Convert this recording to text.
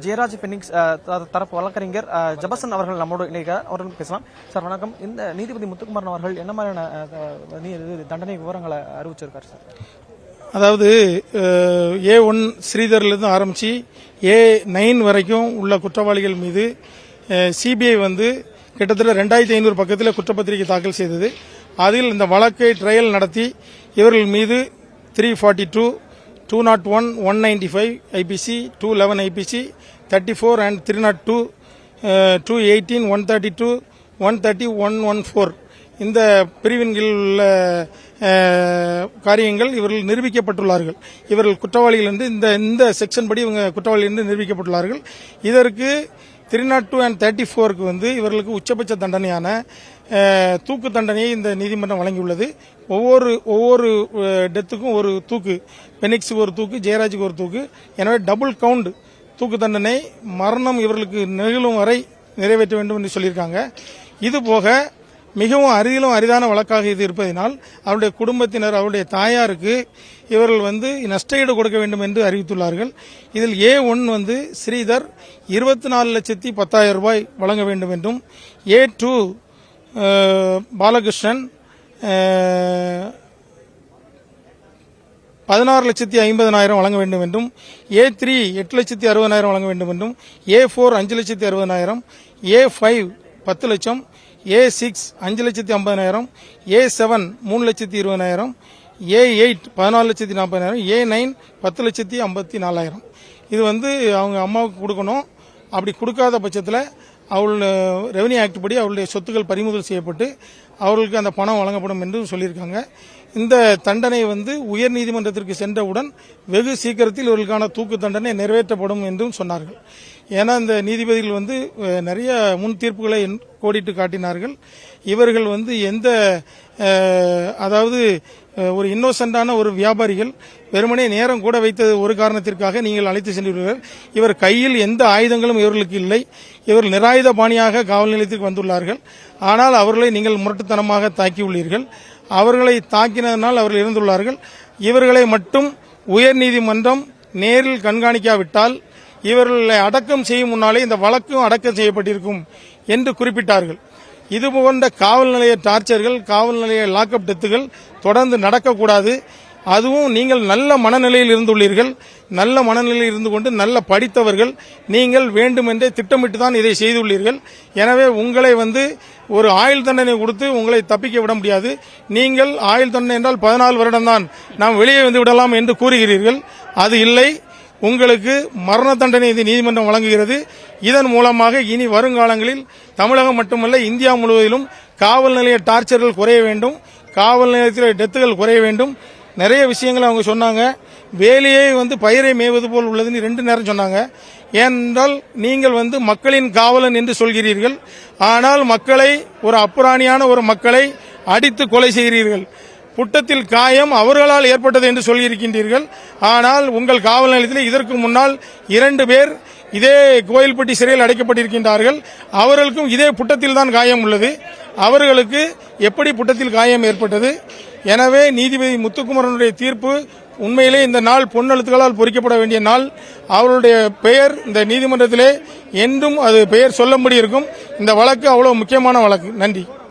ஜெயராஜ் பென்னிக்ஸ் தரப்பு வழக்கறிஞர் ஜபசன் அவர்கள் நம்மோடு அவர்களும் பேசலாம். சார் வணக்கம். இந்த நீதிபதி முத்துக்குமரன் அவர்கள் என்ன மாதிரியான தண்டனை விவரங்களை அறிவிச்சிருக்காரு சார்? அதாவது A1 ஸ்ரீதர்லேருந்து ஆரம்பித்து A9 வரைக்கும் உள்ள குற்றவாளிகள் மீது சிபிஐ கிட்டத்தட்ட 2500 பக்கத்தில் குற்றப்பத்திரிகை தாக்கல் செய்தது. அதில் இந்த வழக்கை ட்ரையல் நடத்தி இவர்கள் மீது 342, 201, 195 IPC, 211 IPC, 34 and 302, 218, 132, 130, 114 இந்த பிரிவின்கள் உள்ள காரியங்கள் இவர்கள் நிரூபிக்கப்பட்டுள்ளார்கள். இவர்கள் குற்றவாளிகள் என்று இந்த செக்ஷன் படி இவங்க குற்றவாளிகள் என்று நிரூபிக்கப்பட்டுள்ளார்கள். இதற்கு 302 and 34க்கு இவர்களுக்கு உச்சபட்ச தண்டனையான தூக்கு தண்டனையை இந்த நீதிமன்றம் வழங்கியுள்ளது. ஒவ்வொரு டெத்துக்கும் ஒரு தூக்கு, பெனிக்ஸுக்கு ஒரு தூக்கு, ஜெயராஜுக்கு ஒரு தூக்கு. எனவே டபுள் கவுண்ட் தூக்கு தண்டனை, மரணம் இவர்களுக்கு நிகழும் வரை நிறைவேற்ற வேண்டும் என்று சொல்லியிருக்காங்க. இதுபோக மிகவும் அரிதான வழக்காக இது இருப்பதனால் அவருடைய குடும்பத்தினர், அவருடைய தாயாருக்கு இவர்கள் நஷ்டஈடு கொடுக்க வேண்டும் என்று அறிவித்துள்ளார்கள். இதில் A1 ஸ்ரீதர் 24,10,000 ரூபாய் வழங்க வேண்டும் என்றும், A2 பாலகிருஷ்ணன் 16,50,000 வழங்க வேண்டும் என்றும், A3 8,60,000 வழங்க வேண்டும் என்றும், A4 5,60,000, A5 10 லட்சம், A6 5,50,000, A7 3,20,000, A8 14,40,000, A9 10,54,000. இது அவங்க அம்மாவுக்கு கொடுக்கணும். அப்படி கொடுக்காத பட்சத்தில் ரெவன்யூ ஆக்ட் படி அவருடைய சொத்துக்கள் பறிமுதல் செய்யப்பட்டு அவர்களுக்கு அந்த பணம் வழங்கப்படும் என்று சொல்லியிருக்காங்க. இந்த தண்டனை உயர் நீதிமன்றத்திற்கு சென்றவுடன் வெகு சீக்கிரத்தில் இவர்களுக்கான தூக்கு தண்டனை நிறைவேற்றப்படும் என்றும் சொன்னார்கள். ஏன்னா இந்த நீதிபதிகள் நிறைய முன் தீர்ப்புகளை கோடிட்டு காட்டினார்கள். இவர்கள் எந்த அதாவது ஒரு இன்னோசென்டான ஒரு வியாபாரிகள் வெறுமனே நேரம் கூட வைத்தது ஒரு காரணத்திற்காக நீங்கள் அழைத்து சென்றீர்கள். இவர் கையில் எந்த ஆயுதங்களும் இவர்களுக்கு இல்லை. இவர்கள் நிராயுத பாணியாக காவல் நிலையத்திற்கு வந்துள்ளார்கள். ஆனால் அவர்களை நீங்கள் முரட்டுத்தனமாக தாக்கியுள்ளீர்கள். அவர்களை தாக்கினதனால் அவர்கள் இறந்துள்ளார்கள். இவர்களை மட்டும் உயர் நீதிமன்றம் நேரில் கண்காணிக்காவிட்டால் இவர்களை அடக்கம் செய்யும் முன்னாலே இந்த வழக்கும் அடக்கம் செய்யப்பட்டிருக்கும் என்று குறிப்பிட்டார்கள். இதுபோன்ற காவல் நிலைய டார்ச்சர்கள், காவல் நிலைய லாக்அப் டெத்துகள் தொடர்ந்து நடக்கக்கூடாது. அதுவும் நீங்கள் நல்ல மனநிலையில் இருந்துள்ளீர்கள். நல்ல மனநிலையில் இருந்து கொண்டு நல்ல படித்தவர்கள் நீங்கள் வேண்டுமென்றே திட்டமிட்டு தான் இதை செய்துள்ளீர்கள். எனவே உங்களை ஒரு ஆயுள் தண்டனை கொடுத்து உங்களை தப்பிக்க விட முடியாது. நீங்கள் ஆயுள் தண்டனை என்றால் 14 வருடம் தான், நாம் வெளியே விடலாம் என்று கூறுகிறீர்கள். அது இல்லை. உங்களுக்கு மரண தண்டனை இந்த நீதிமன்றம் வழங்குகிறது. இதன் மூலமாக இனி வருங்காலங்களில் தமிழகம் மட்டுமல்ல இந்தியா முழுவதிலும் காவல் நிலைய டார்ச்சர்கள் குறைய வேண்டும், காவல் நிலையத்தில் டெத்துகள் குறைய வேண்டும். நிறைய விஷயங்களை அவங்க சொன்னாங்க. வேலையை பயிரை மேய்வது போல் உள்ளதுன்னு 2 நேரம் சொன்னாங்க. ஏனென்றால் நீங்கள் மக்களின் காவலன் என்று சொல்கிறீர்கள். ஆனால் மக்களை, ஒரு அப்புராணியான ஒரு மக்களை அடித்து கொலை செய்கிறீர்கள். புட்டத்தில் காயம் அவர்களால் ஏற்பட்டது என்று சொல்லியிருக்கின்றீர்கள். ஆனால் உங்கள் காவல் நிலையத்தில் இதற்கு முன்னால் 2 பேர் இதே கோயில்பட்டி சிறையில் அடைக்கப்பட்டிருக்கின்றார்கள். அவர்களுக்கும் இதே புட்டத்தில் தான் காயம் உள்ளது. அவர்களுக்கு எப்படி புட்டத்தில் காயம் ஏற்பட்டது? எனவே நீதிபதி முத்துக்குமரனுடைய தீர்ப்பு உண்மையிலே இந்த நாள் பொன்னெழுத்துக்களால் பொறிக்கப்பட வேண்டிய நாள். அவருடைய பெயர் இந்த நீதிமன்றத்திலே என்றும் அது பெயர் சொல்லும்படி இருக்கும். இந்த வழக்கு அவ்வளவு முக்கியமான வழக்கு. நன்றி.